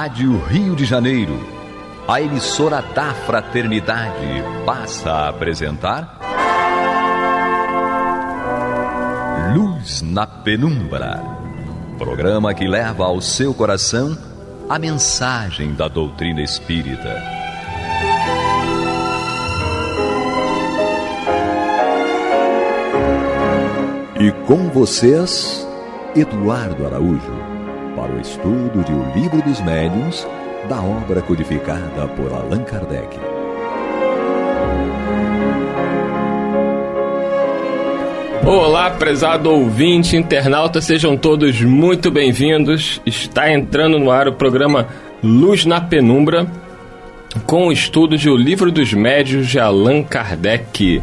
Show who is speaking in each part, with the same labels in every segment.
Speaker 1: Rádio Rio de Janeiro, a emissora da Fraternidade, passa a apresentar Luz na Penumbra, programa que leva ao seu coração a mensagem da doutrina espírita. E com vocês, Eduardo Araújo, para o estudo de O Livro dos Médiuns, da obra codificada por Allan Kardec.
Speaker 2: Olá, prezado ouvinte, internauta, sejam todos muito bem-vindos. Está entrando no ar o programa Luz na Penumbra, com o estudo de O Livro dos Médiuns de Allan Kardec.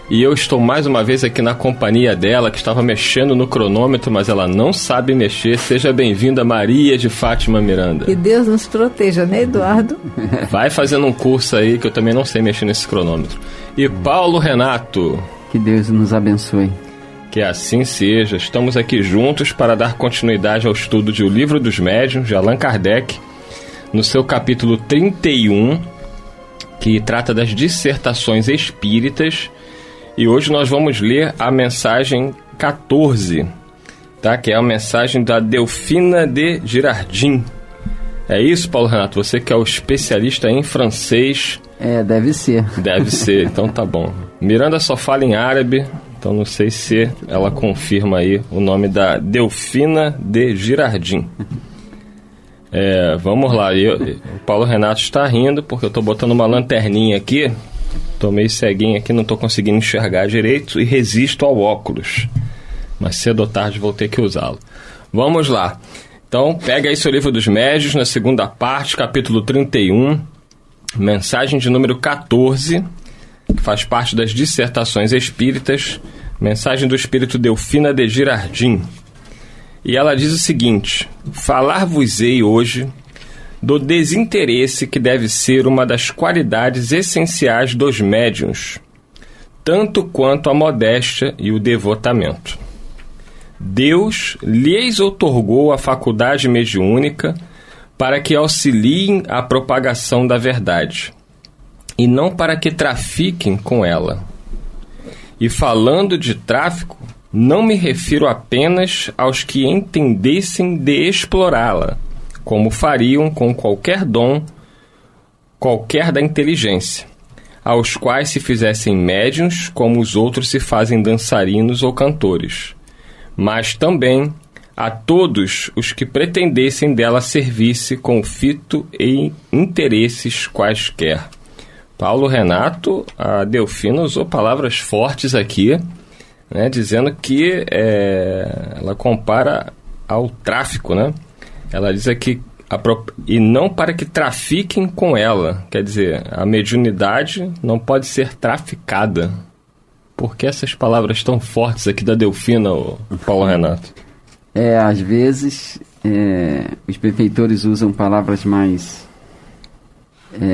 Speaker 2: E eu estou mais uma vez aqui na companhia dela, que estava mexendo no cronômetro, mas ela não sabe mexer. Seja bem-vinda, Maria de Fátima Miranda.
Speaker 3: Que Deus nos proteja, né, Eduardo?
Speaker 2: Vai fazendo um curso aí, que eu também não sei mexer nesse cronômetro. E Paulo Renato.
Speaker 4: Que Deus nos abençoe.
Speaker 2: Que assim seja. Estamos aqui juntos para dar continuidade ao estudo de O Livro dos Médiuns, de Allan Kardec, no seu capítulo 31, que trata das dissertações espíritas. E hoje nós vamos ler a mensagem 14, tá? Que é a mensagem da Delfina de Girardin. É isso, Paulo Renato? Você que é o especialista em francês.
Speaker 4: Deve ser.
Speaker 2: Deve ser, então tá bom. Miranda só fala em árabe, então não sei se ela confirma aí o nome da Delfina de Girardin. Vamos lá. O Paulo Renato está rindo porque eu estou botando uma lanterninha aqui. Tô meio ceguinho aqui, não tô conseguindo enxergar direito e resisto ao óculos. Mas cedo ou tarde vou ter que usá-lo. Vamos lá. Então, pega aí seu Livro dos Médiuns, na segunda parte, capítulo 31, mensagem de número 14, que faz parte das dissertações espíritas, mensagem do espírito Delfina de Girardin. E ela diz o seguinte: falar-vos-ei hoje do desinteresse que deve ser uma das qualidades essenciais dos médiuns, tanto quanto a modéstia e o devotamento. Deus lhes outorgou a faculdade mediúnica para que auxiliem a propagação da verdade, e não para que trafiquem com ela. E falando de tráfico, não me refiro apenas aos que entendessem de explorá-la, como fariam com qualquer dom, qualquer da inteligência, aos quais se fizessem médiuns, como os outros se fazem dançarinos ou cantores, mas também a todos os que pretendessem dela servir-se com fito e interesses quaisquer. Paulo Renato, a Delfina usou palavras fortes aqui, né, dizendo que ela compara ao tráfico, né? Ela diz aqui, e não para que trafiquem com ela. Quer dizer, a mediunidade não pode ser traficada. Por que essas palavras tão fortes aqui da Delfina, Paulo Renato?
Speaker 4: Às vezes, os benfeitores usam palavras mais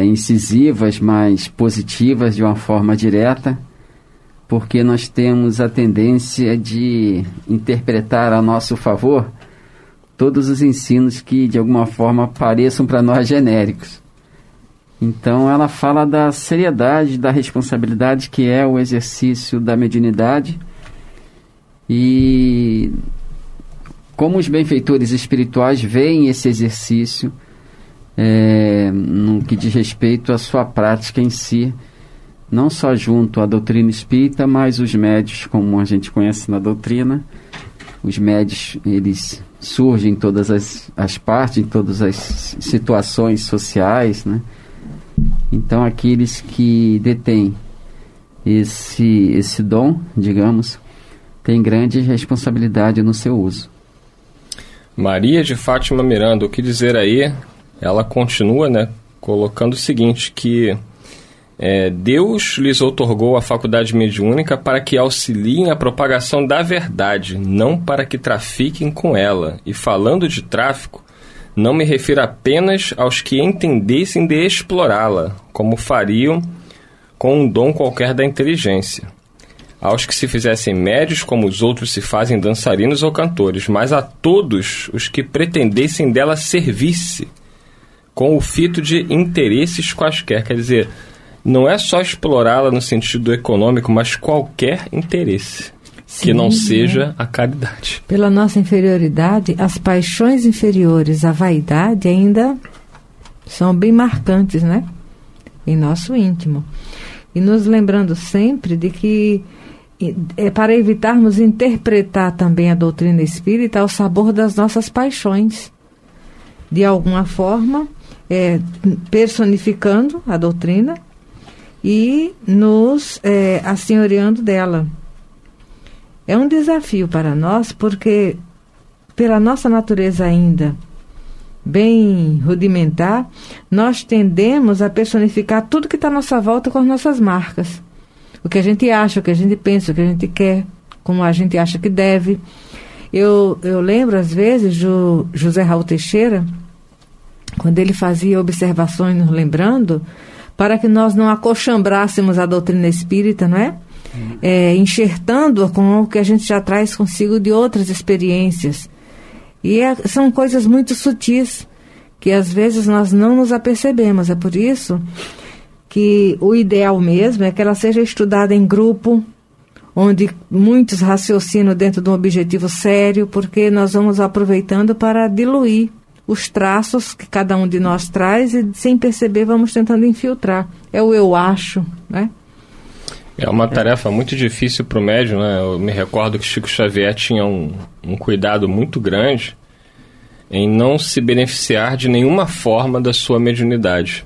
Speaker 4: incisivas, mais positivas, de uma forma direta, porque nós temos a tendência de interpretar a nosso favor todos os ensinos que, de alguma forma, pareçam para nós genéricos. Então, ela fala da seriedade, da responsabilidade que é o exercício da mediunidade e como os benfeitores espirituais veem esse exercício no que diz respeito à sua prática em si, não só junto à doutrina espírita, mas os médiuns, como a gente conhece na doutrina. Os médiuns, eles surgem em todas as partes, em todas as situações sociais, né? Então, aqueles que detêm esse dom, digamos, têm grande responsabilidade no seu uso.
Speaker 2: Maria de Fátima Miranda, o que dizer aí? Ela continua, né, colocando o seguinte, que Deus lhes outorgou a faculdade mediúnica para que auxiliem a propagação da verdade, não para que trafiquem com ela. E falando de tráfico, não me refiro apenas aos que entendessem de explorá-la, como fariam com um dom qualquer da inteligência, aos que se fizessem médios, como os outros se fazem dançarinos ou cantores, mas a todos os que pretendessem dela servir-se, com o fito de interesses quaisquer. Quer dizer, não é só explorá-la no sentido econômico, mas qualquer interesse. Sim, que não seja a caridade.
Speaker 3: Pela nossa inferioridade, as paixões inferiores à vaidade ainda são bem marcantes, né? Em nosso íntimo. E nos lembrando sempre de que, para evitarmos interpretar também a doutrina espírita ao sabor das nossas paixões, de alguma forma, personificando a doutrina e nos assenhoreando dela. É um desafio para nós, porque pela nossa natureza ainda bem rudimentar, nós tendemos a personificar tudo que está à nossa volta com as nossas marcas. O que a gente acha, o que a gente pensa, o que a gente quer, como a gente acha que deve. Eu lembro, às vezes, do José Raul Teixeira, quando ele fazia observações nos lembrando, para que nós não acochambrássemos a doutrina espírita, não é? Enxertando-a com o que a gente já traz consigo de outras experiências. E são coisas muito sutis, que às vezes nós não nos apercebemos. É por isso que o ideal mesmo é que ela seja estudada em grupo, onde muitos raciocinam dentro de um objetivo sério, porque nós vamos aproveitando para diluir os traços que cada um de nós traz e, sem perceber, vamos tentando infiltrar. É o eu acho, né?
Speaker 2: É uma tarefa muito difícil para o médium, né? Eu me recordo que Chico Xavier tinha um cuidado muito grande em não se beneficiar de nenhuma forma da sua mediunidade.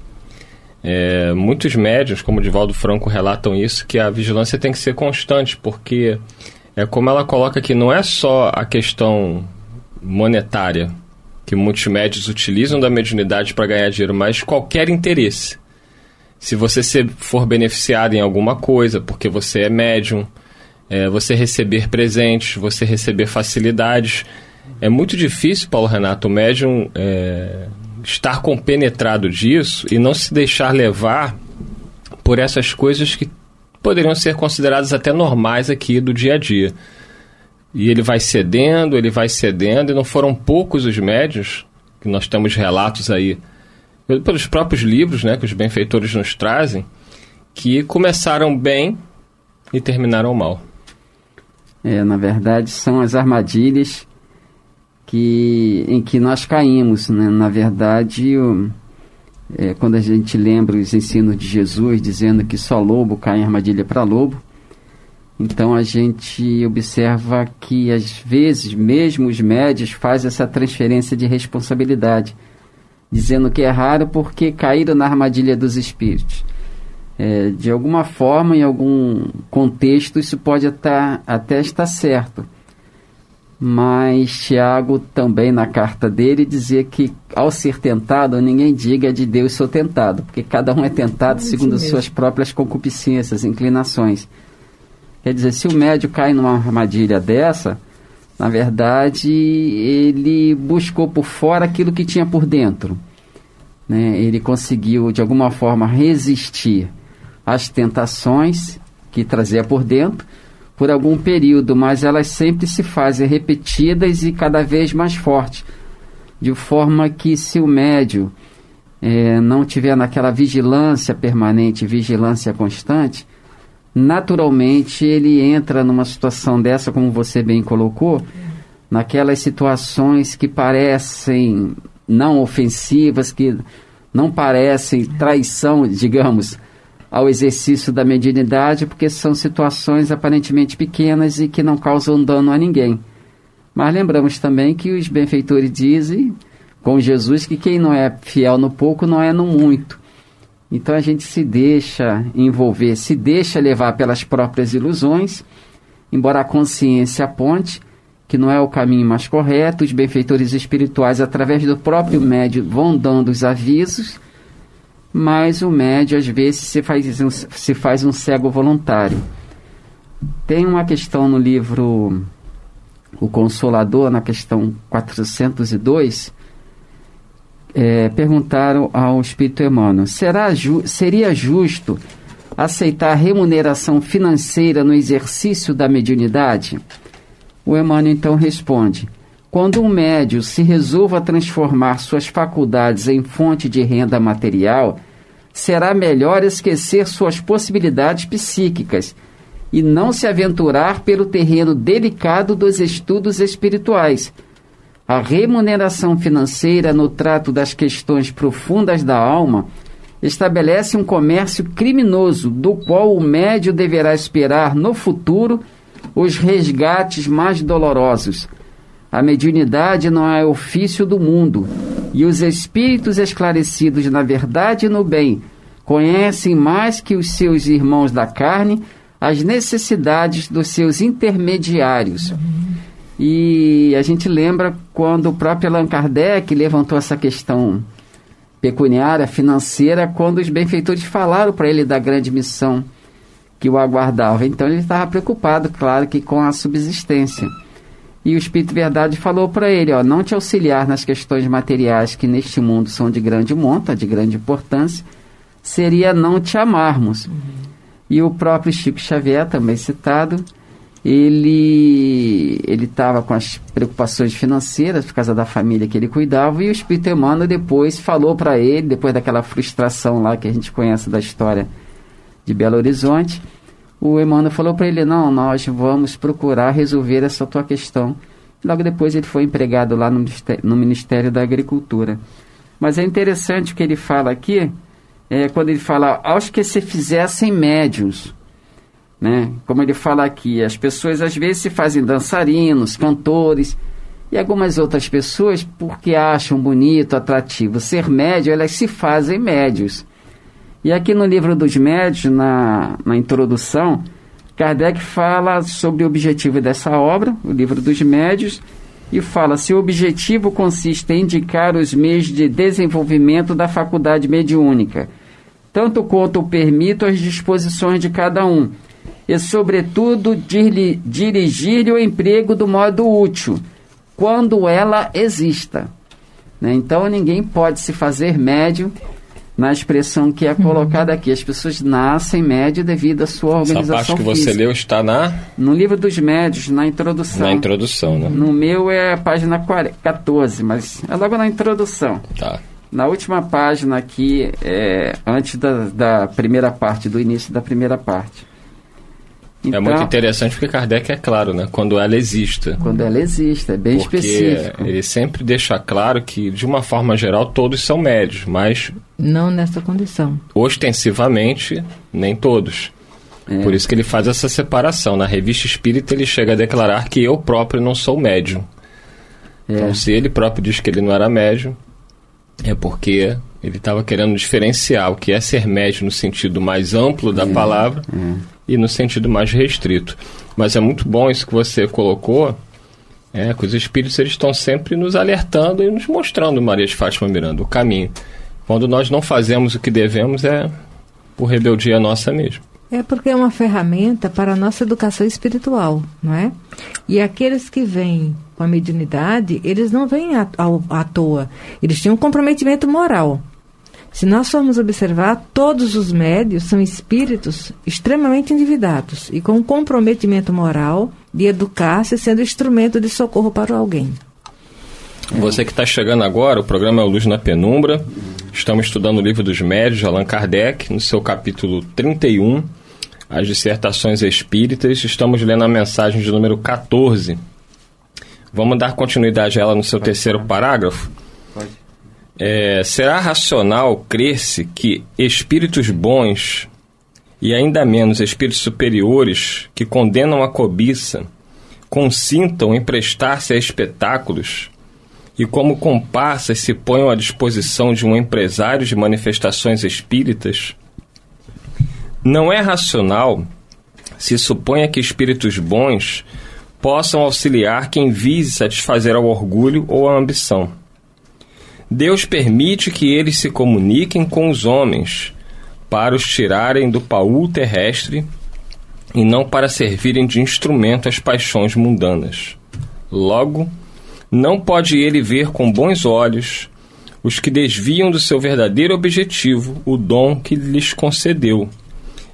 Speaker 2: Muitos médiuns, como Divaldo Franco, relatam isso, que a vigilância tem que ser constante, porque como ela coloca aqui, não é só a questão monetária que muitos médiuns utilizam da mediunidade para ganhar dinheiro, mas qualquer interesse. Se você for beneficiado em alguma coisa, porque você é médium, você receber presentes, você receber facilidades, é muito difícil, Paulo Renato, o médium estar compenetrado disso e não se deixar levar por essas coisas que poderiam ser consideradas até normais aqui do dia a dia. E ele vai cedendo, e não foram poucos os médiuns, que nós temos relatos aí, pelos próprios livros, né, que os benfeitores nos trazem, que começaram bem e terminaram mal.
Speaker 4: Na verdade, são as armadilhas em que nós caímos, né? Na verdade, quando a gente lembra os ensinos de Jesus, dizendo que só lobo cai em armadilha para lobo, então a gente observa que, às vezes, mesmo os médios fazem essa transferência de responsabilidade, dizendo que é raro porque caíram na armadilha dos espíritos. De alguma forma, em algum contexto, isso pode até estar certo. Mas Tiago também, na carta dele, dizia que, ao ser tentado, ninguém diga de Deus sou tentado, porque cada um é tentado segundo as suas próprias concupiscências, inclinações. Quer dizer, se o médio cai numa armadilha dessa, na verdade, ele buscou por fora aquilo que tinha por dentro, né? Ele conseguiu, de alguma forma, resistir às tentações que trazia por dentro por algum período, mas elas sempre se fazem repetidas e cada vez mais fortes, de forma que, se o médio não tiver naquela vigilância permanente, vigilância constante, naturalmente ele entra numa situação dessa, como você bem colocou, naquelas situações que parecem não ofensivas, que não parecem traição, digamos, ao exercício da mediunidade, porque são situações aparentemente pequenas e que não causam dano a ninguém. Mas lembramos também que os benfeitores dizem, com Jesus, que quem não é fiel no pouco não é no muito. Então a gente se deixa envolver, se deixa levar pelas próprias ilusões, embora a consciência aponte que não é o caminho mais correto. Os benfeitores espirituais, através do próprio médium, vão dando os avisos, mas o médium, às vezes, se faz um cego voluntário. Tem uma questão no livro O Consolador, na questão 402, perguntaram ao Espírito Emmanuel: seria justo aceitar remuneração financeira no exercício da mediunidade? O Emmanuel então responde: Quando um médium se resolva a transformar suas faculdades em fonte de renda material, será melhor esquecer suas possibilidades psíquicas e não se aventurar pelo terreno delicado dos estudos espirituais. A remuneração financeira no trato das questões profundas da alma estabelece um comércio criminoso, do qual o médium deverá esperar no futuro os resgates mais dolorosos. A mediunidade não é ofício do mundo, e os espíritos esclarecidos na verdade e no bem conhecem mais que os seus irmãos da carne as necessidades dos seus intermediários. E a gente lembra quando o próprio Allan Kardec levantou essa questão pecuniária, financeira, quando os benfeitores falaram para ele da grande missão que o aguardava. Então ele estava preocupado, claro, que com a subsistência. E o Espírito Verdade falou para ele, não te auxiliar nas questões materiais que neste mundo são de grande monta, de grande importância, seria não te amarmos. E o próprio Chico Xavier, também citado, ele estava com as preocupações financeiras por causa da família que ele cuidava, e o Espírito Emmanuel depois falou para ele, depois daquela frustração lá que a gente conhece da história de Belo Horizonte, o Emmanuel falou para ele, não, nós vamos procurar resolver essa tua questão. Logo depois ele foi empregado lá no Ministério da Agricultura. Mas é interessante o que ele fala aqui, quando ele fala, aos que se fizessem médiuns, né? Como ele fala aqui, as pessoas às vezes se fazem dançarinos, cantores, e algumas outras pessoas, porque acham bonito, atrativo ser médium, elas se fazem médios. E aqui no Livro dos Médiuns, na introdução, Kardec fala sobre o objetivo dessa obra, o Livro dos Médiuns, e fala, se o objetivo consiste em indicar os meios de desenvolvimento da faculdade mediúnica, tanto quanto o permitam as disposições de cada um, e, sobretudo, dirigir o emprego do modo útil, quando ela exista. Né? Então, ninguém pode se fazer médium na expressão que é colocada aqui. As pessoas nascem médio devido à sua organização física. Essa parte que
Speaker 2: você leu está
Speaker 4: no Livro dos Médiuns, na introdução.
Speaker 2: Na introdução, né?
Speaker 4: No meu é a página 14, mas é logo na introdução.
Speaker 2: Tá.
Speaker 4: Na última página aqui, antes da primeira parte, do início da primeira parte. Então,
Speaker 2: é muito interessante porque Kardec é claro, né? Quando ela exista.
Speaker 4: Quando ela existe, é bem específico.
Speaker 2: Ele sempre deixa claro que, de uma forma geral, todos são médios, mas...
Speaker 3: Não nessa condição.
Speaker 2: Ostensivamente, nem todos. Por isso que ele faz essa separação. Na Revista Espírita, ele chega a declarar que eu próprio não sou médium. Então, se ele próprio diz que ele não era médium, é porque ele estava querendo diferenciar o que é ser médium no sentido mais amplo da palavra e no sentido mais restrito. Mas é muito bom isso que você colocou, que os espíritos eles estão sempre nos alertando e nos mostrando, Maria de Fátima Miranda, o caminho. Quando nós não fazemos o que devemos, é por rebeldia nossa mesmo.
Speaker 3: É porque é uma ferramenta para a nossa educação espiritual, não é? E aqueles que vêm com a mediunidade, eles não vêm à toa. Eles têm um comprometimento moral. Se nós formos observar, todos os médiuns são espíritos extremamente endividados e com um comprometimento moral de educar-se sendo instrumento de socorro para alguém.
Speaker 2: Você que está chegando agora, o programa é o Luz na Penumbra. Estamos estudando o Livro dos Médiuns, de Allan Kardec, no seu capítulo 31, as dissertações espíritas. Estamos lendo a mensagem de número 14. Vamos dar continuidade a ela no seu terceiro parágrafo?
Speaker 4: Pode.
Speaker 2: Será racional crer-se que espíritos bons, e ainda menos espíritos superiores, que condenam a cobiça, consintam em prestar-se a espetáculos, e como comparsas se ponham à disposição de um empresário de manifestações espíritas? Não é racional se suponha que espíritos bons possam auxiliar quem vise satisfazer ao orgulho ou à ambição. Deus permite que eles se comuniquem com os homens para os tirarem do baú terrestre e não para servirem de instrumento às paixões mundanas. Logo, não pode ele ver com bons olhos os que desviam do seu verdadeiro objetivo o dom que lhes concedeu,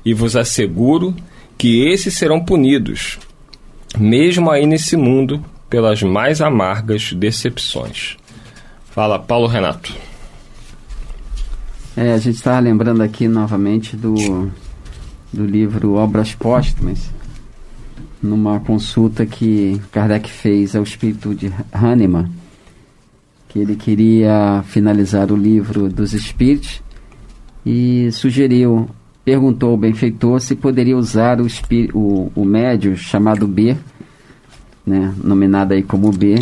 Speaker 2: e vos asseguro que esses serão punidos, mesmo aí nesse mundo, pelas mais amargas decepções. Fala, Paulo Renato.
Speaker 4: A gente estava lembrando aqui novamente do livro Obras Póstumas, numa consulta que Kardec fez ao espírito de Hahnemann, que ele queria finalizar o livro dos espíritos e perguntou ao benfeitor se poderia usar o médium chamado B, né, nominado aí como B,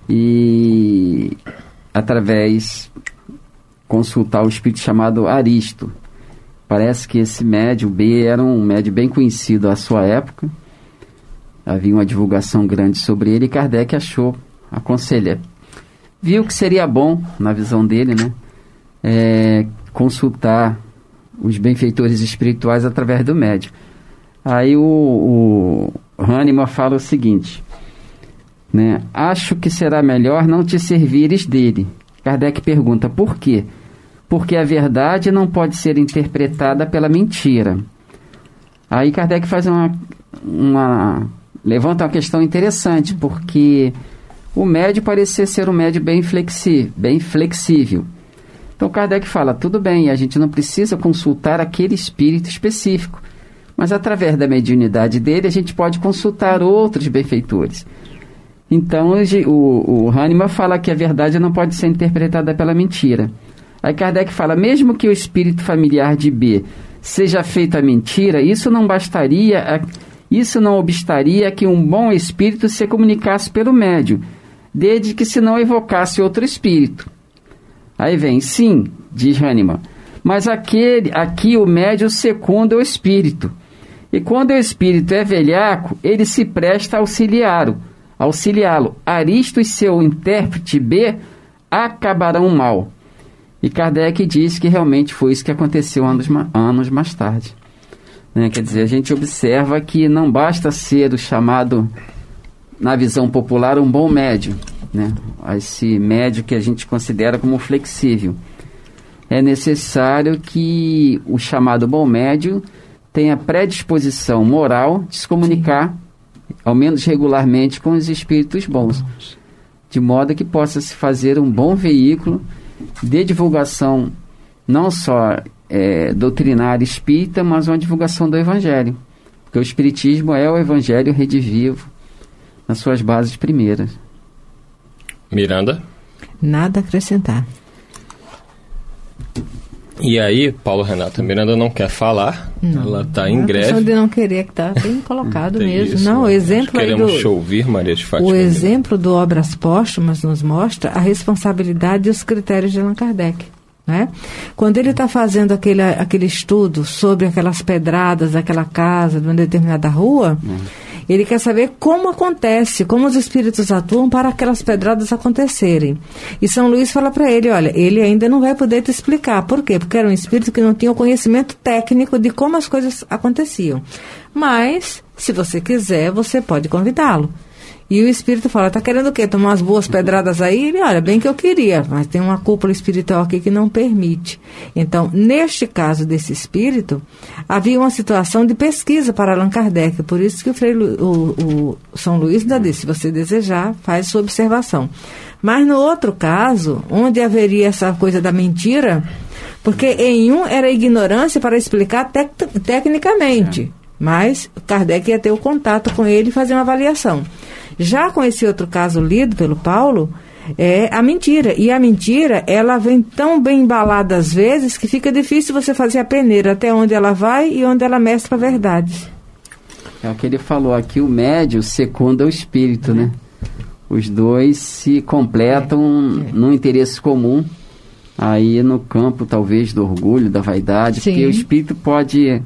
Speaker 4: e através consultar o espírito chamado Aristo. Parece que esse médium B era um médium bem conhecido à sua época, havia uma divulgação grande sobre ele, e Kardec viu que seria bom, na visão dele, né, consultar os benfeitores espirituais através do médium. Aí o Hahnemann fala o seguinte, né, acho que será melhor não te servires dele. Kardec pergunta, por quê? Porque a verdade não pode ser interpretada pela mentira. Aí Kardec faz levanta uma questão interessante, porque o médium parecia ser um médium bem flexível. Então Kardec fala, tudo bem, a gente não precisa consultar aquele espírito específico, mas através da mediunidade dele a gente pode consultar outros benfeitores. Então o Hahnemann fala que a verdade não pode ser interpretada pela mentira. Aí Kardec fala, mesmo que o espírito familiar de B seja feito a mentira, isso não obstaria que um bom espírito se comunicasse pelo médium, desde que se não evocasse outro espírito. Aí vem, sim, diz Hahnemann, mas aqui o médium secunda o espírito. E quando o espírito é velhaco, ele se presta a auxiliá-lo. Aristo e seu intérprete B acabarão mal. E Kardec diz que realmente foi isso que aconteceu anos mais tarde. Né? Quer dizer, a gente observa que não basta ser o chamado, na visão popular, um bom médium, né? Esse médium que a gente considera como flexível. É necessário que o chamado bom médium tenha predisposição moral de se comunicar, ao menos regularmente, com os espíritos bons, de modo que possa se fazer um bom veículo de divulgação, não só doutrinária espírita, mas uma divulgação do Evangelho, porque o Espiritismo é o Evangelho redivivo nas suas bases primeiras.
Speaker 2: Miranda?
Speaker 3: Nada a acrescentar.
Speaker 2: E aí, Paulo Renato, a Miranda não quer falar, ela está em greve.
Speaker 3: A questão de não querer, que está bem colocado mesmo.
Speaker 2: Isso,
Speaker 3: não, o exemplo aí
Speaker 2: queremos te ouvir, Maria de Fátima.
Speaker 3: O exemplo do Obras Póstumas nos mostra a responsabilidade e os critérios de Allan Kardec. Né? Quando ele está fazendo aquele estudo sobre aquelas pedradas daquela casa, de uma determinada rua, ele quer saber como acontece, como os espíritos atuam para aquelas pedradas acontecerem. E São Luís fala para ele, olha, ele ainda não vai poder te explicar. Por quê? Porque era um espírito que não tinha o conhecimento técnico de como as coisas aconteciam. Mas, se você quiser, você pode convidá-lo. E o espírito fala, tá querendo o quê? Tomar umas boas pedradas aí? Ele, olha, bem que eu queria, mas tem uma cúpula espiritual aqui que não permite. Então, neste caso desse espírito, havia uma situação de pesquisa para Allan Kardec, por isso que o São Luís ainda disse, se você desejar, faz sua observação. Mas no outro caso, onde haveria essa coisa da mentira, porque em um era ignorância para explicar tecnicamente, mas Kardec ia ter o contato com ele e fazer uma avaliação. Já com esse outro caso lido pelo Paulo, é a mentira. E a mentira, ela vem tão bem embalada às vezes que fica difícil você fazer a peneira até onde ela vai e onde ela mescla verdades.
Speaker 4: É o que ele falou aqui, o médium secunda o espírito, né? Os dois se completam num interesse comum, aí no campo talvez do orgulho, da vaidade, porque o espírito pode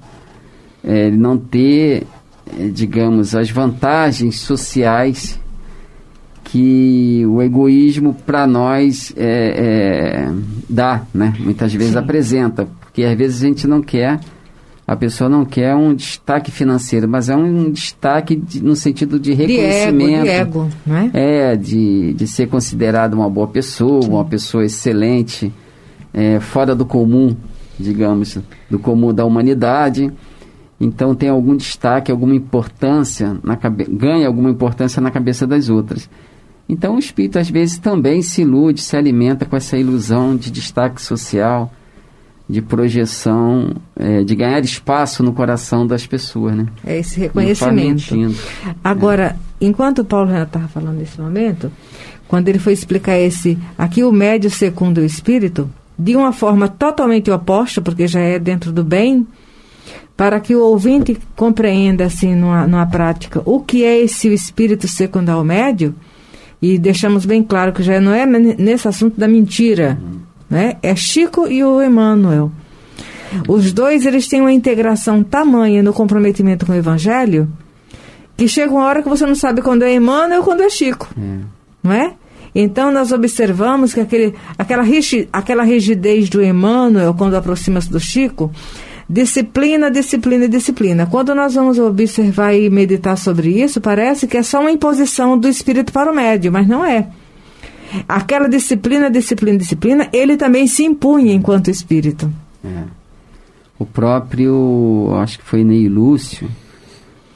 Speaker 4: não ter, digamos, as vantagens sociais que o egoísmo para nós dá, né? Muitas vezes apresenta, porque às vezes a pessoa não quer um destaque financeiro, mas é um destaque no sentido de reconhecimento.
Speaker 3: De ego, né?
Speaker 4: De ser considerado uma boa pessoa, uma pessoa excelente, fora do comum, digamos, do comum da humanidade. então tem algum destaque, alguma importância, ganha alguma importância na cabeça das outras. Então o espírito às vezes também se ilude, se alimenta com essa ilusão de destaque social, de projeção, de ganhar espaço no coração das pessoas, né?
Speaker 3: É esse reconhecimento. Agora, enquanto o Paulo Renato estava falando nesse momento, quando ele foi explicar aqui o médio secunda o espírito, de uma forma totalmente oposta, porque já é dentro do bem, para que o ouvinte compreenda, assim, numa prática, o que é esse espírito secundar o médio, e deixamos bem claro que já não é nesse assunto da mentira, né? É Chico e o Emmanuel. Os dois, eles têm uma integração tamanha no comprometimento com o Evangelho, que chega uma hora que você não sabe quando é Emmanuel ou quando é Chico, não é? Então nós observamos que aquela rigidez do Emmanuel, quando aproxima-se do Chico, disciplina, disciplina e disciplina. Quando nós vamos observar e meditar sobre isso, parece que é só uma imposição do espírito para o médium, mas não é. Aquela disciplina, disciplina, disciplina, ele também se impunha enquanto espírito.
Speaker 4: O próprio, acho que foi Ney Lúcio,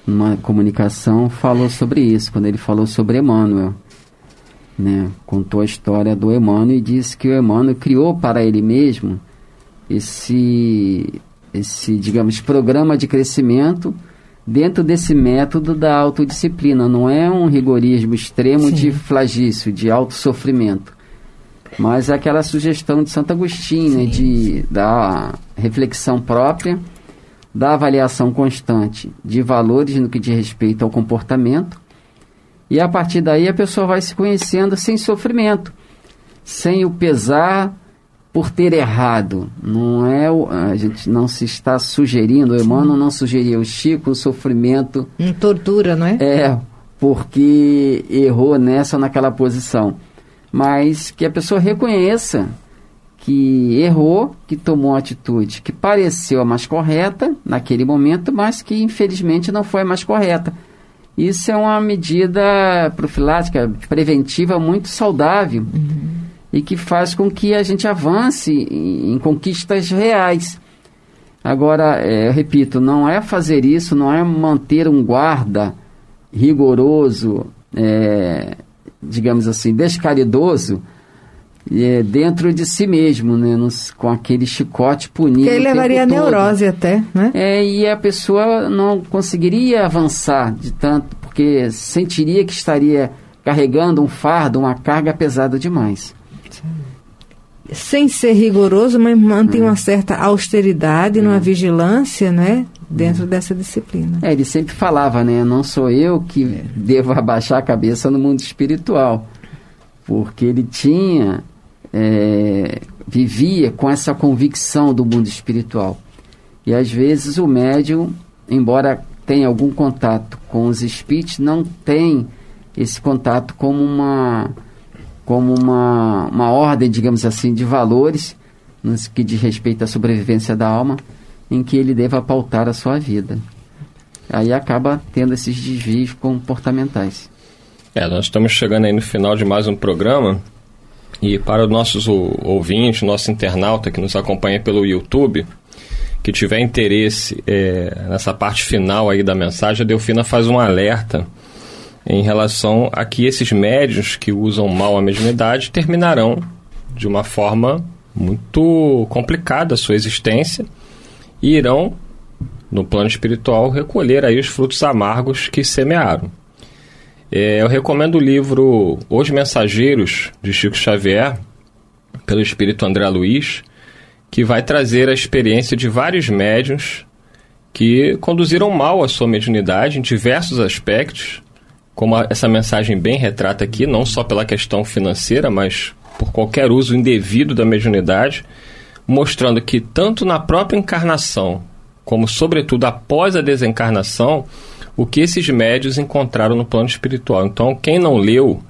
Speaker 4: numa comunicação, falou sobre isso, quando ele falou sobre Emmanuel, né? Contou a história do Emmanuel e disse que o Emmanuel criou para ele mesmo esse, digamos, programa de crescimento dentro desse método da autodisciplina. Não é um rigorismo extremo de flagício, de autossofrimento, mas é aquela sugestão de Santo Agostinho, né, da reflexão própria, da avaliação constante de valores no que diz respeito ao comportamento, e a partir daí a pessoa vai se conhecendo sem sofrimento, sem o pesar por ter errado. Não é a gente não se está sugerindo, o Emmanuel não sugeria o Chico o sofrimento.
Speaker 3: Tortura, não é?
Speaker 4: Porque errou nessa ou naquela posição. Mas que a pessoa reconheça que errou, que tomou uma atitude que pareceu a mais correta naquele momento, mas que infelizmente não foi a mais correta. Isso é uma medida profilática, preventiva muito saudável. E que faz com que a gente avance em conquistas reais. Agora, eu repito, não é fazer isso, não é manter um guarda rigoroso, digamos assim, descaridoso, dentro de si mesmo, né, com aquele chicote punindo.
Speaker 3: Que ele levaria a neurose até, né?
Speaker 4: E a pessoa não conseguiria avançar de tanto, porque sentiria que estaria carregando um fardo, uma carga pesada demais.
Speaker 3: Sem ser rigoroso, mas mantém uma certa austeridade, uma vigilância, né, dentro dessa disciplina.
Speaker 4: Ele sempre falava, né, não sou eu que devo abaixar a cabeça no mundo espiritual, porque ele vivia com essa convicção do mundo espiritual. E às vezes o médium, embora tenha algum contato com os espíritos, não tem esse contato como uma ordem, digamos assim, de valores no que diz respeito à sobrevivência da alma, em que ele deva pautar a sua vida. Aí acaba tendo esses desvios comportamentais.
Speaker 2: Nós estamos chegando aí no final de mais um programa, e para os nossos ouvintes, nosso internauta que nos acompanha pelo YouTube, que tiver interesse nessa parte final aí da mensagem, a Delfina faz um alerta em relação a que esses médiuns que usam mal a mediunidade terminarão de uma forma muito complicada a sua existência e irão, no plano espiritual, recolher aí os frutos amargos que semearam. Eu recomendo o livro Os Mensageiros, de Chico Xavier, pelo espírito André Luiz, que vai trazer a experiência de vários médiuns que conduziram mal a sua mediunidade em diversos aspectos, como essa mensagem bem retrata aqui, não só pela questão financeira, mas por qualquer uso indevido da mediunidade, mostrando que tanto na própria encarnação, como sobretudo após a desencarnação, o que esses médiuns encontraram no plano espiritual. Então, quem não leu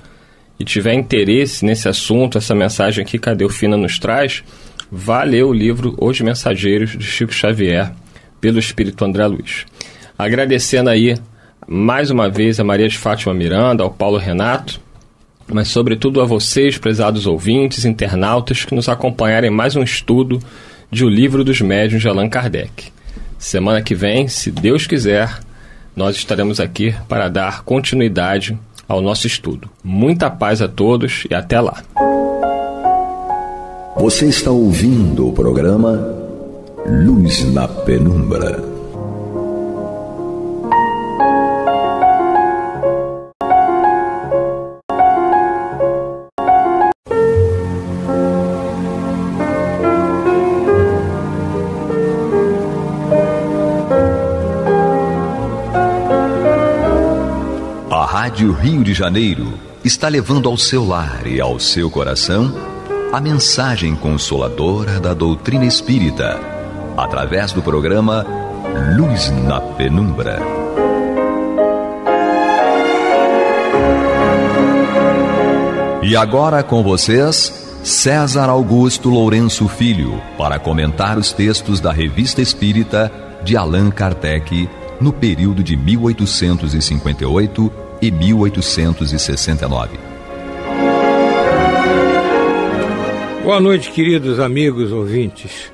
Speaker 2: e tiver interesse nesse assunto, essa mensagem aqui que a Delfina nos traz, vá ler o livro Os Mensageiros, de Chico Xavier, pelo espírito André Luiz. Agradecendo aí mais uma vez a Maria de Fátima Miranda, ao Paulo Renato, mas sobretudo a vocês, prezados ouvintes, internautas, que nos acompanharem em mais um estudo de O Livro dos Médiuns de Allan Kardec. Semana que vem, se Deus quiser, nós estaremos aqui para dar continuidade ao nosso estudo. Muita paz a todos e até lá.
Speaker 1: Você está ouvindo o programa Luz na Penumbra. A Rádio Rio de Janeiro está levando ao seu lar e ao seu coração a mensagem consoladora da doutrina espírita, através do programa Luz na Penumbra. E agora com vocês, César Augusto Lourenço Filho, para comentar os textos da Revista Espírita de Allan Kardec, no período de 1858 e 1869.
Speaker 5: Boa noite, queridos amigos ouvintes.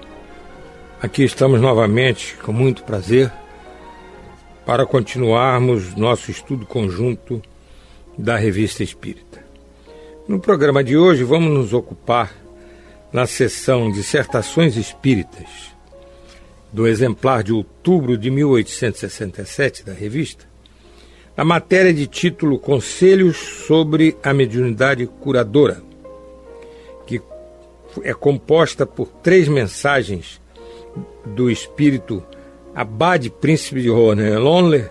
Speaker 5: Aqui estamos novamente, com muito prazer, para continuarmos nosso estudo conjunto da Revista Espírita. No programa de hoje vamos nos ocupar na seção Dissertações Espíritas, do exemplar de outubro de 1867 da revista, na matéria de título Conselhos sobre a Mediunidade Curadora, que é composta por 3 mensagens do espírito Abade Príncipe de Hohenlohe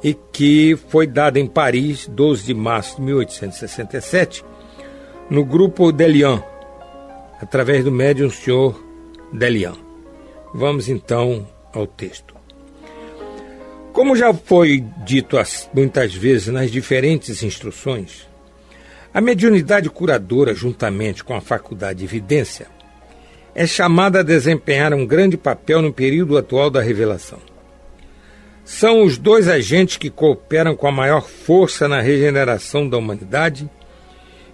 Speaker 5: e que foi dada em Paris, 12 de março de 1867, no grupo Delian, através do médium Sr. Delian. Vamos então ao texto. Como já foi dito muitas vezes nas diferentes instruções, a mediunidade curadora, juntamente com a faculdade de evidência, é chamada a desempenhar um grande papel no período atual da revelação. São os 2 agentes que cooperam com a maior força na regeneração da humanidade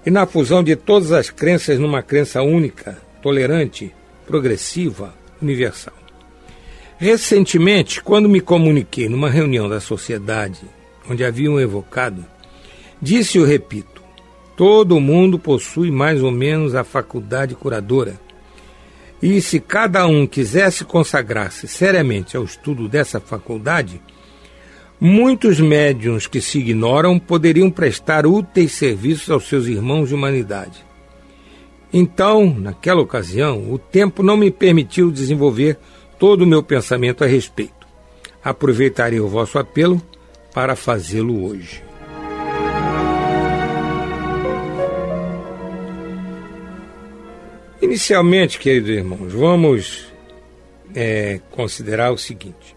Speaker 5: e na fusão de todas as crenças numa crença única, tolerante, progressiva, universal. Recentemente, quando me comuniquei numa reunião da sociedade, onde haviam evocado, disse e repito, todo mundo possui mais ou menos a faculdade curadora. E se cada um quisesse consagrar-se seriamente ao estudo dessa faculdade, muitos médiuns que se ignoram poderiam prestar úteis serviços aos seus irmãos de humanidade. Então, naquela ocasião, o tempo não me permitiu desenvolver todo o meu pensamento a respeito. Aproveitarei o vosso apelo para fazê-lo hoje. Inicialmente, queridos irmãos, vamos considerar o seguinte.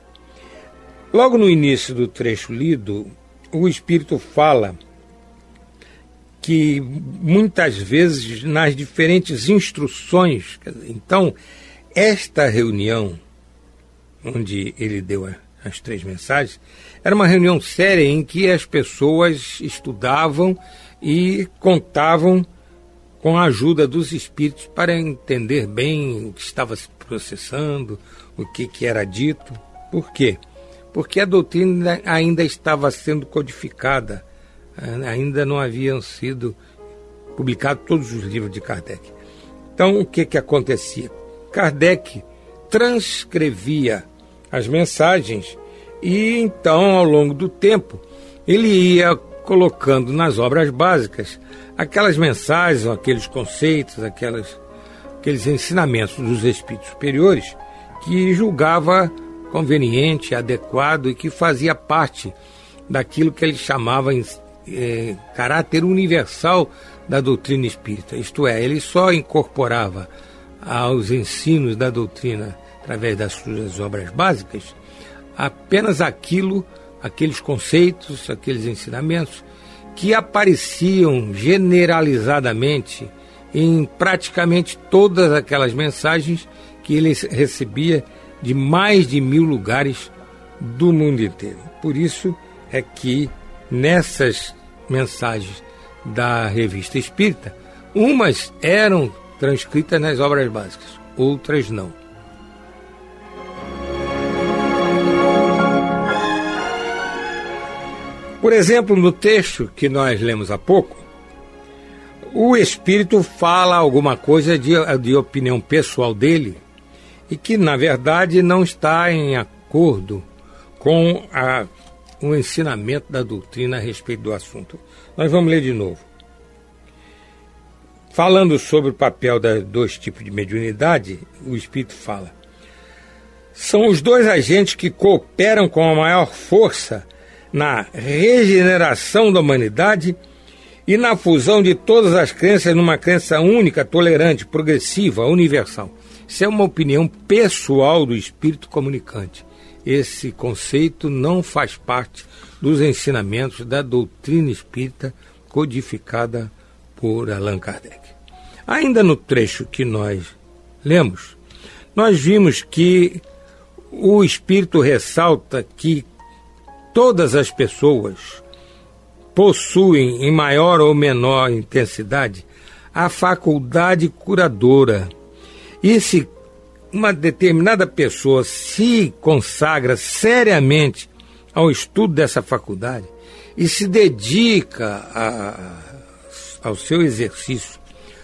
Speaker 5: Logo no início do trecho lido, o Espírito fala que muitas vezes nas diferentes instruções, então, esta reunião, onde ele deu as 3 mensagens, era uma reunião séria em que as pessoas estudavam e contavam com a ajuda dos espíritos para entender bem o que estava se processando, o que era dito. Por quê? Porque a doutrina ainda estava sendo codificada, ainda não haviam sido publicados todos os livros de Kardec. Então, o que acontecia? Kardec transcrevia as mensagens e, então, ao longo do tempo, ele ia colocando nas obras básicas aquelas mensagens, aqueles conceitos, aqueles ensinamentos dos espíritos superiores que julgava conveniente, adequado e que fazia parte daquilo que ele chamava em caráter universal da doutrina espírita. Isto é, ele só incorporava aos ensinos da doutrina através das suas obras básicas apenas aqueles conceitos, aqueles ensinamentos que apareciam generalizadamente em praticamente todas aquelas mensagens que ele recebia de mais de 1000 lugares do mundo inteiro. Por isso é que nessas mensagens da Revista Espírita, umas eram transcritas nas obras básicas, outras não. Por exemplo, no texto que nós lemos há pouco, o Espírito fala alguma coisa de opinião pessoal dele e que, na verdade, não está em acordo com o ensinamento da doutrina a respeito do assunto. Nós vamos ler de novo. Falando sobre o papel dos dois tipos de mediunidade, o Espírito fala: são os dois agentes que cooperam com a maior força na regeneração da humanidade e na fusão de todas as crenças numa crença única, tolerante, progressiva, universal. Isso é uma opinião pessoal do Espírito comunicante. Esse conceito não faz parte dos ensinamentos da doutrina espírita codificada por Allan Kardec. Ainda no trecho que nós lemos, nós vimos que o Espírito ressalta que todas as pessoas possuem, em maior ou menor intensidade, a faculdade curadora. E se uma determinada pessoa se consagra seriamente ao estudo dessa faculdade e se dedica ao seu exercício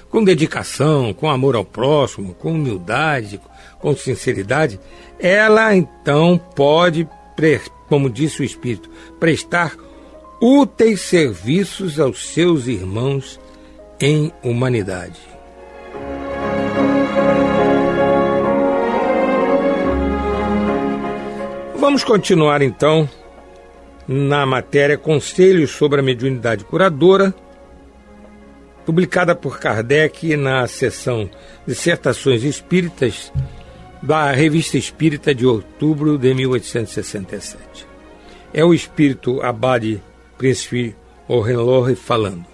Speaker 5: com dedicação, com amor ao próximo, com humildade, com sinceridade, ela então pode, como disse o Espírito, prestar úteis serviços aos seus irmãos em humanidade. Vamos continuar então na matéria Conselhos sobre a Mediunidade Curadora, publicada por Kardec na seção Dissertações Espíritas da Revista Espírita de outubro de 1867. É o Espírito Abade Príncipe Hohenlohe falando.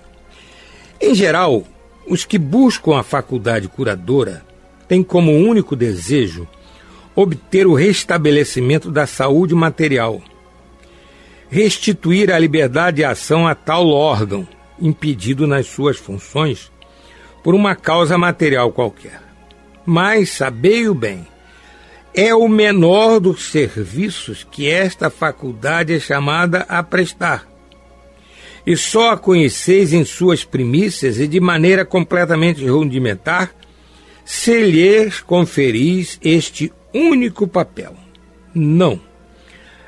Speaker 5: Em geral, os que buscam a faculdade curadora têm como único desejo obter o restabelecimento da saúde material, restituir a liberdade de ação a tal órgão, impedido nas suas funções por uma causa material qualquer. Mas, sabei-o bem, é o menor dos serviços que esta faculdade é chamada a prestar. E só a conheceis em suas primícias e de maneira completamente rudimentar, se lhes conferis este único papel. Não.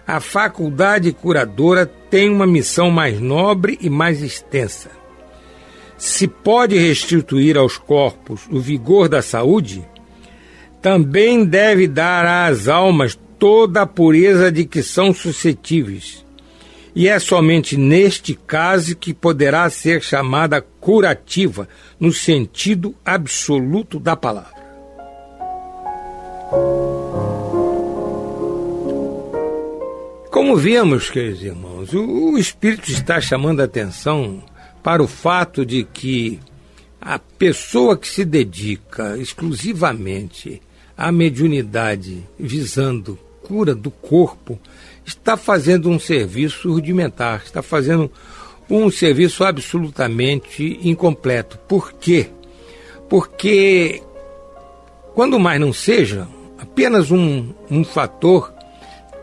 Speaker 5: A faculdade curadora tem uma missão mais nobre e mais extensa. Se pode restituir aos corpos o vigor da saúde, também deve dar às almas toda a pureza de que são suscetíveis. E é somente neste caso que poderá ser chamada curativa, no sentido absoluto da palavra. Como vemos, queridos irmãos, o Espírito está chamando a atenção para o fato de que a pessoa que se dedica exclusivamente à mediunidade visando cura do corpo está fazendo um serviço rudimentar, está fazendo um serviço absolutamente incompleto. Por quê? Porque, quando mais não seja, apenas um fator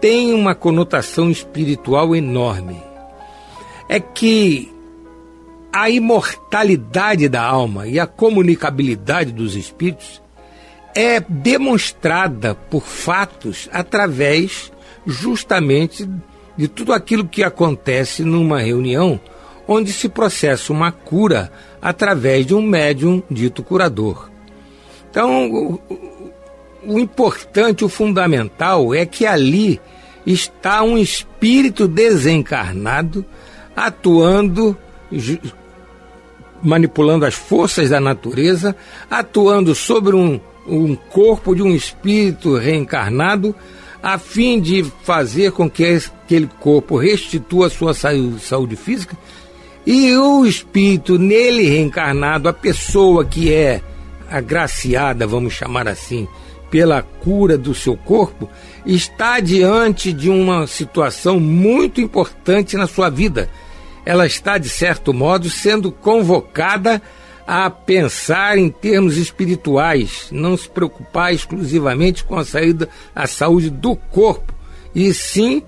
Speaker 5: tem uma conotação espiritual enorme. É que a imortalidade da alma e a comunicabilidade dos espíritos é demonstrada por fatos através justamente de tudo aquilo que acontece numa reunião onde se processa uma cura através de um médium dito curador. Então, o importante, o fundamental é que ali está um espírito desencarnado atuando, manipulando as forças da natureza, atuando sobre um corpo de um espírito reencarnado, a fim de fazer com que aquele corpo restitua a sua saúde física, e o espírito nele reencarnado, a pessoa que é agraciada, vamos chamar assim, pela cura do seu corpo, está diante de uma situação muito importante na sua vida. Ela está, de certo modo, sendo convocada a pensar em termos espirituais, não se preocupar exclusivamente com a saúde do corpo, e sim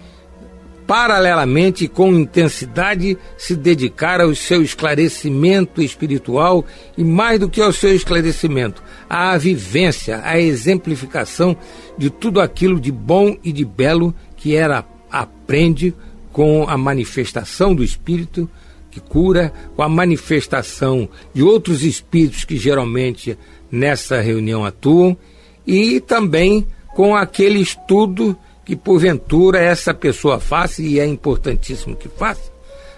Speaker 5: paralelamente e com intensidade, se dedicar ao seu esclarecimento espiritual e, mais do que ao seu esclarecimento, à vivência, à exemplificação de tudo aquilo de bom e de belo que ela aprende com a manifestação do Espírito que cura, com a manifestação de outros espíritos que geralmente nessa reunião atuam, e também com aquele estudo que porventura essa pessoa faça, e é importantíssimo que faça,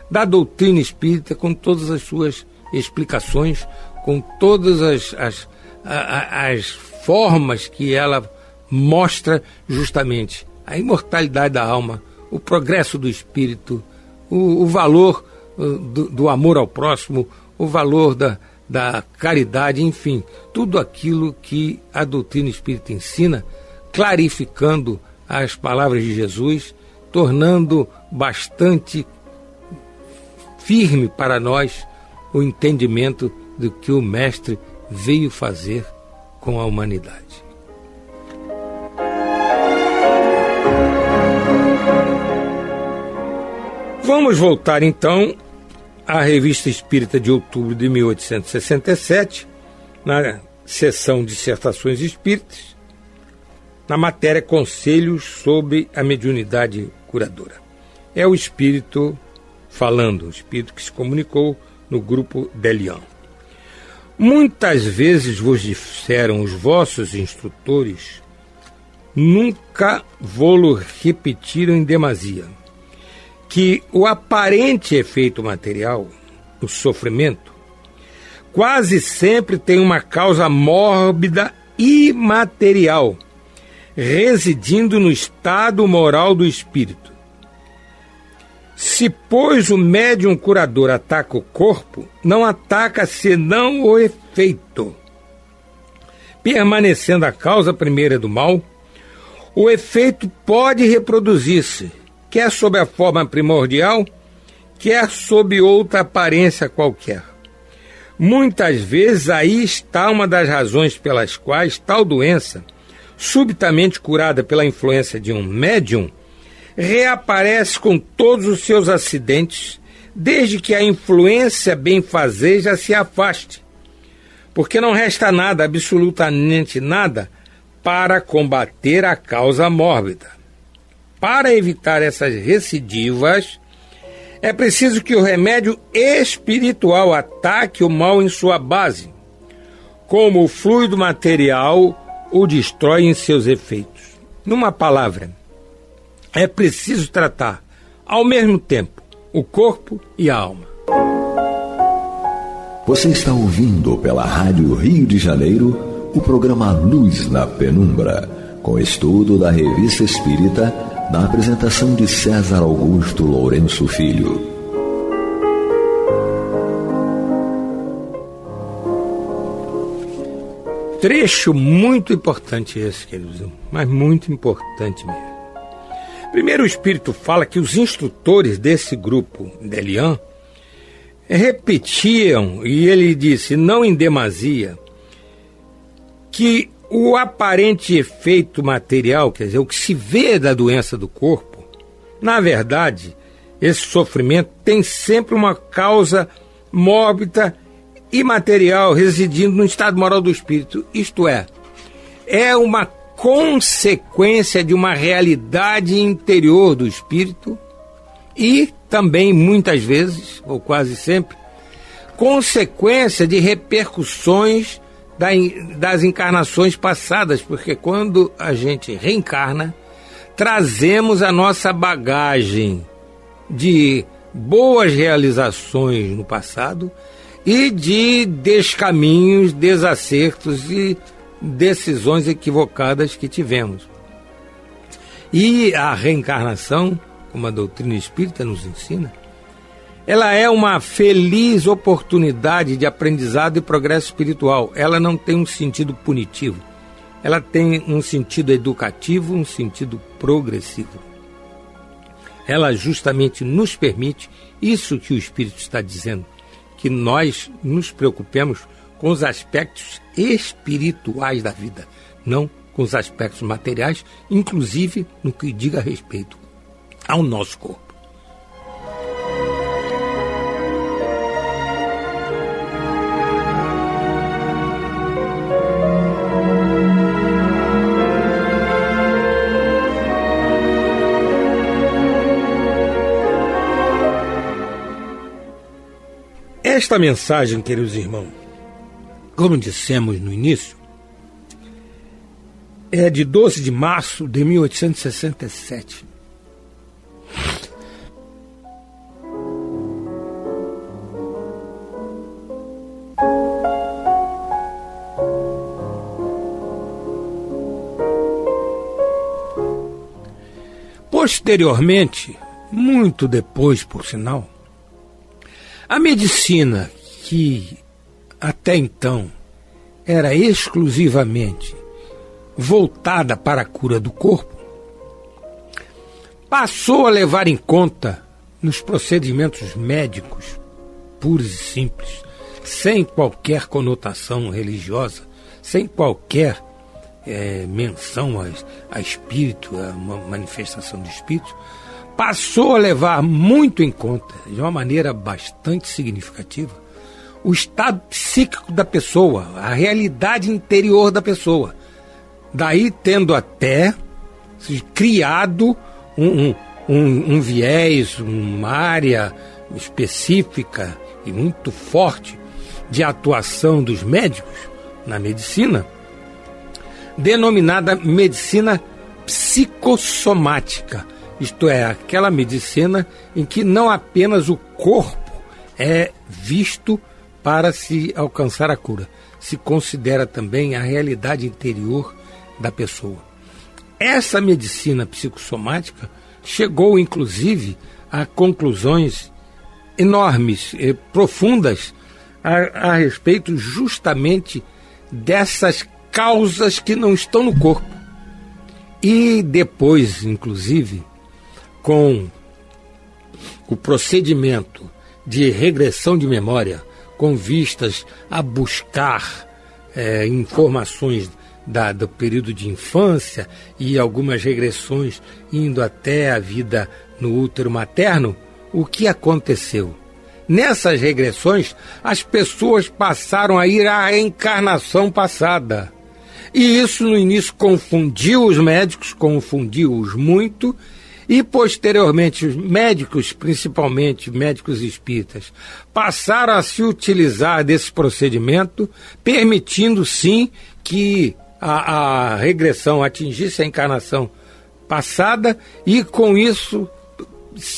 Speaker 5: da doutrina espírita, com todas as suas explicações, com todas as formas que ela mostra justamente a imortalidade da alma, o progresso do espírito, o valor do amor ao próximo, o valor da caridade, enfim, tudo aquilo que a doutrina espírita ensina, clarificando as palavras de Jesus, tornando bastante firme para nós o entendimento do que o Mestre veio fazer com a humanidade. Vamos voltar então à Revista Espírita de outubro de 1867, na seção Dissertações Espíritas, na matéria Conselhos sobre a Mediunidade Curadora. É o Espírito falando, o Espírito que se comunicou no grupo Delian. Muitas vezes vos disseram os vossos instrutores, nunca vô-lo repetiram em demasia, que o aparente efeito material, o sofrimento, quase sempre tem uma causa mórbida e material, residindo no estado moral do espírito. Se, pois, o médium curador ataca o corpo, não ataca senão o efeito. Permanecendo a causa primeira do mal, o efeito pode reproduzir-se, quer sob a forma primordial, quer sob outra aparência qualquer. Muitas vezes aí está uma das razões pelas quais tal doença, subitamente curada pela influência de um médium, reaparece com todos os seus acidentes, desde que a influência benfazeja se afaste, porque não resta nada, absolutamente nada, para combater a causa mórbida. Para evitar essas recidivas, é preciso que o remédio espiritual ataque o mal em sua base, como o fluido material o destrói em seus efeitos. Numa palavra, é preciso tratar, ao mesmo tempo, o corpo e a alma.
Speaker 1: Você está ouvindo pela Rádio Rio de Janeiro o programa Luz na Penumbra, com estudo da Revista Espírita, na apresentação de César Augusto Lourenço Filho.
Speaker 5: Trecho muito importante esse, queridos, mas muito importante mesmo. Primeiro, o Espírito fala que os instrutores desse grupo Delian repetiam, e ele disse, não em demasia, que o aparente efeito material, quer dizer, o que se vê da doença do corpo, na verdade, esse sofrimento tem sempre uma causa mórbida e material residindo no estado moral do espírito, isto é uma consequência de uma realidade interior do espírito e também, muitas vezes, ou quase sempre, consequência de repercussões das encarnações passadas, porque quando a gente reencarna, trazemos a nossa bagagem de boas realizações no passado e de descaminhos, desacertos e decisões equivocadas que tivemos. E a reencarnação, como a doutrina espírita nos ensina, ela é uma feliz oportunidade de aprendizado e progresso espiritual. Ela não tem um sentido punitivo. Ela tem um sentido educativo, um sentido progressivo. Ela justamente nos permite, isso que o Espírito está dizendo, que nós nos preocupemos com os aspectos espirituais da vida, não com os aspectos materiais, inclusive no que diga respeito ao nosso corpo. Esta mensagem, queridos irmãos, como dissemos no início, é de 12 de março de 1867. Posteriormente, muito depois, por sinal, a medicina, que até então era exclusivamente voltada para a cura do corpo, passou a levar em conta nos procedimentos médicos puros e simples, sem qualquer conotação religiosa, sem qualquer menção a espírito, a uma manifestação de espírito, passou a levar muito em conta, de uma maneira bastante significativa, o estado psíquico da pessoa, a realidade interior da pessoa. Daí tendo até criado um viés, uma área específica e muito forte de atuação dos médicos na medicina, denominada medicina psicossomática. Isto é, aquela medicina em que não apenas o corpo é visto para se alcançar a cura, se considera também a realidade interior da pessoa. Essa medicina psicossomática chegou, inclusive, a conclusões enormes, profundas, a respeito justamente dessas causas que não estão no corpo. E depois, inclusive, com o procedimento de regressão de memória, com vistas a buscar informações do período de infância e algumas regressões indo até a vida no útero materno, o que aconteceu? Nessas regressões, as pessoas passaram a ir à reencarnação passada. E isso no início confundiu os médicos, confundiu-os muito, e posteriormente os médicos, principalmente médicos espíritas, passaram a se utilizar desse procedimento, permitindo sim que a regressão atingisse a encarnação passada, e com isso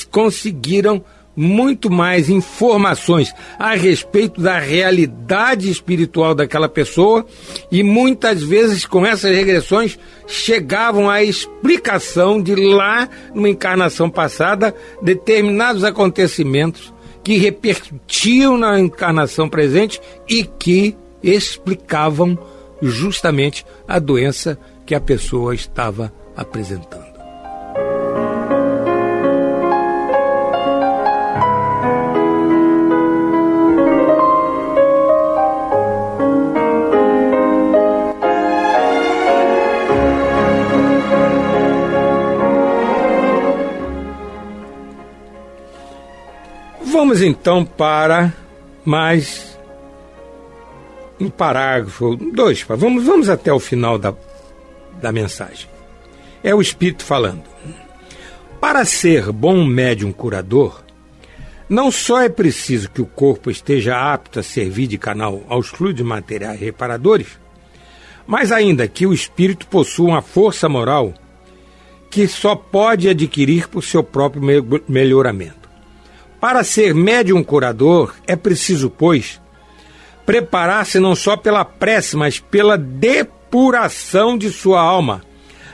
Speaker 5: conseguiram muito mais informações a respeito da realidade espiritual daquela pessoa, e muitas vezes com essas regressões chegavam à explicação de lá, numa encarnação passada, determinados acontecimentos que repercutiam na encarnação presente e que explicavam justamente a doença que a pessoa estava apresentando. Vamos então para mais um parágrafo, dois, vamos até o final da mensagem. É o Espírito falando. Para ser bom médium curador, não só é preciso que o corpo esteja apto a servir de canal aos fluidos materiais reparadores, mas ainda que o espírito possua uma força moral que só pode adquirir por seu próprio melhoramento. Para ser médium curador, é preciso, pois, preparar-se não só pela prece, mas pela depuração de sua alma,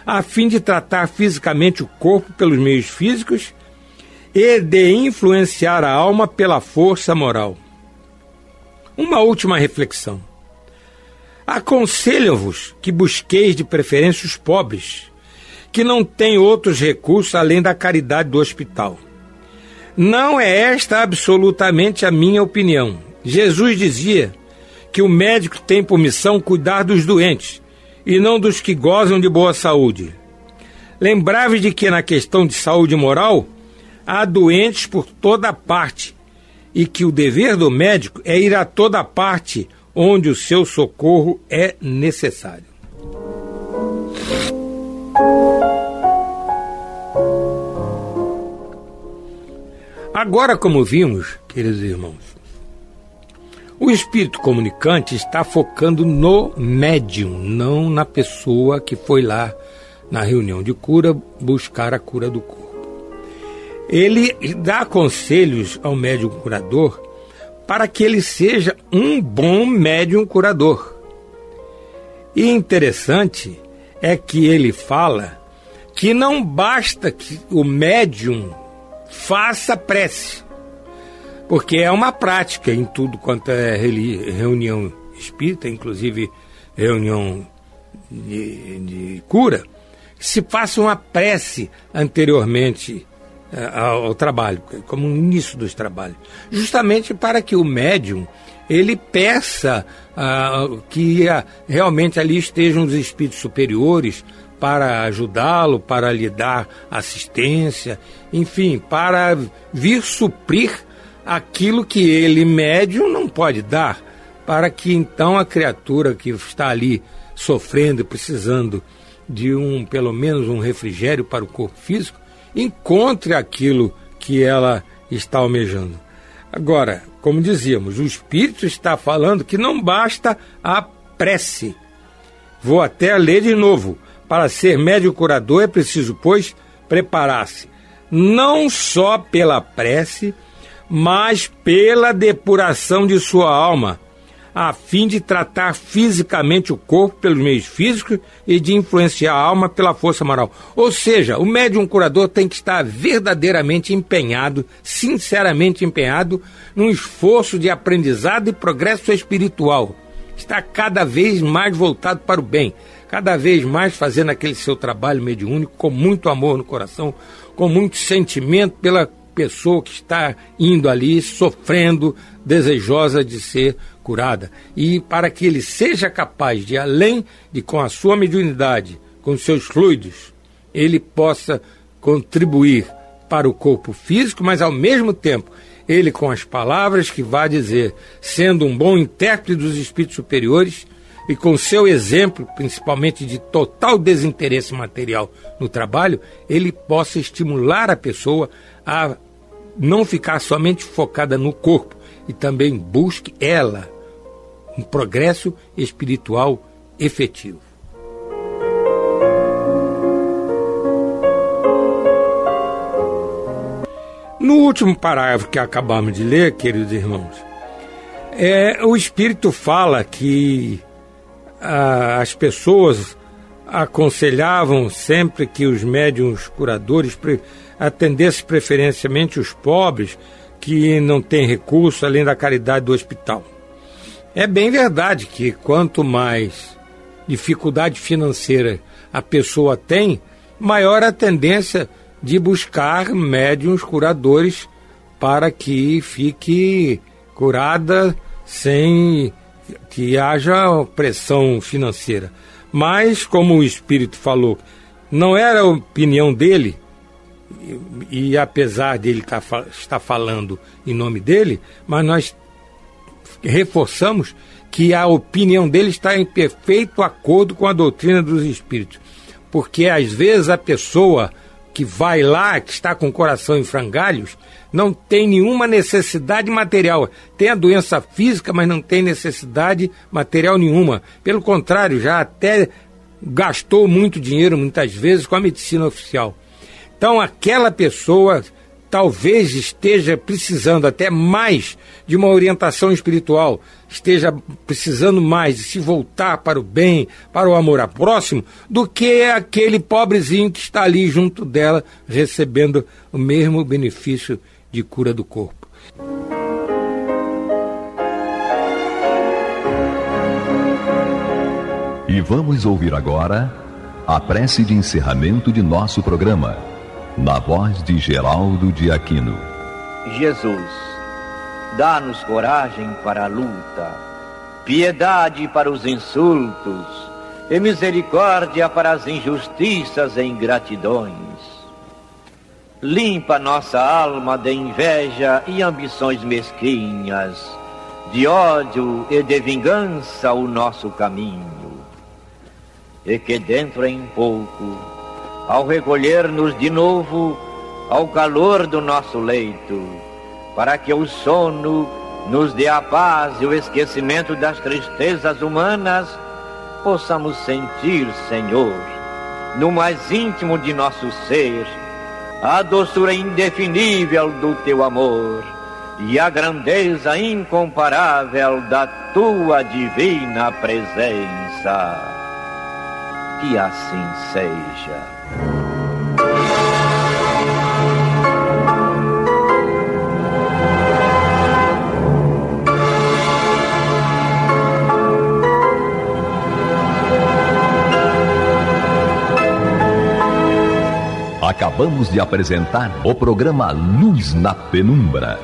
Speaker 5: a fim de tratar fisicamente o corpo pelos meios físicos e de influenciar a alma pela força moral. Uma última reflexão. Aconselho-vos que busqueis de preferência os pobres, que não têm outros recursos além da caridade do hospital. Não é esta absolutamente a minha opinião. Jesus dizia que o médico tem por missão cuidar dos doentes e não dos que gozam de boa saúde. Lembrai-vos de que na questão de saúde moral há doentes por toda parte e que o dever do médico é ir a toda parte onde o seu socorro é necessário. Agora, como vimos, queridos irmãos, o espírito comunicante está focando no médium, não na pessoa que foi lá na reunião de cura buscar a cura do corpo. Ele dá conselhos ao médium curador para que ele seja um bom médium curador. E interessante é que ele fala que não basta que o médium faça prece, porque é uma prática em tudo quanto é reunião espírita, inclusive reunião de cura, que se faça uma prece anteriormente ao trabalho, como o início dos trabalhos, justamente para que o médium ele peça que realmente ali estejam os espíritos superiores para ajudá-lo, para lhe dar assistência, enfim, para vir suprir aquilo que ele, médium, não pode dar, para que então a criatura que está ali sofrendo e precisando de pelo menos um refrigério para o corpo físico, encontre aquilo que ela está almejando. Agora, como dizíamos, o Espírito está falando que não basta a prece. Vou até ler de novo. Para ser médium curador é preciso, pois, preparar-se não só pela prece, mas pela depuração de sua alma, a fim de tratar fisicamente o corpo pelos meios físicos e de influenciar a alma pela força moral. Ou seja, o médium curador tem que estar verdadeiramente empenhado, sinceramente empenhado, num esforço de aprendizado e progresso espiritual. Está cada vez mais voltado para o bem, cada vez mais fazendo aquele seu trabalho mediúnico com muito amor no coração, com muito sentimento pela pessoa que está indo ali, sofrendo, desejosa de ser curada. E para que ele seja capaz de, além de com a sua mediunidade, com seus fluidos, ele possa contribuir para o corpo físico, mas ao mesmo tempo, ele com as palavras que vai dizer, sendo um bom intérprete dos espíritos superiores, e com seu exemplo, principalmente de total desinteresse material no trabalho, ele possa estimular a pessoa a não ficar somente focada no corpo e também busque ela um progresso espiritual efetivo. No último parágrafo que acabamos de ler, queridos irmãos, o Espírito fala que as pessoas aconselhavam sempre que os médiuns curadores atendessem preferencialmente os pobres que não têm recurso além da caridade do hospital. É bem verdade que quanto mais dificuldade financeira a pessoa tem, maior a tendência de buscar médiuns curadores para que fique curada sem que haja pressão financeira. Mas, como o Espírito falou, não era a opinião dele, e apesar de ele estar falando em nome dele, mas nós reforçamos que a opinião dele está em perfeito acordo com a doutrina dos Espíritos. Porque, às vezes, a pessoa que vai lá, que está com o coração em frangalhos, não tem nenhuma necessidade material. Tem a doença física, mas não tem necessidade material nenhuma. Pelo contrário, já até gastou muito dinheiro, muitas vezes, com a medicina oficial. Então, aquela pessoa talvez esteja precisando até mais de uma orientação espiritual, esteja precisando mais de se voltar para o bem, para o amor ao próximo, do que aquele pobrezinho que está ali junto dela, recebendo o mesmo benefício de cura do corpo.
Speaker 1: E vamos ouvir agora a prece de encerramento de nosso programa, na voz de Geraldo de Aquino.
Speaker 6: Jesus, dá-nos coragem para a luta, piedade para os insultos, e misericórdia para as injustiças e ingratidões. Limpa nossa alma de inveja e ambições mesquinhas, de ódio e de vingança o nosso caminho. E que dentro em pouco, ao recolher-nos de novo ao calor do nosso leito, para que o sono nos dê a paz e o esquecimento das tristezas humanas, possamos sentir, Senhor, no mais íntimo de nosso ser, a doçura indefinível do Teu amor e a grandeza incomparável da Tua divina presença. Que assim seja.
Speaker 1: Acabamos de apresentar o programa Luz na Penumbra.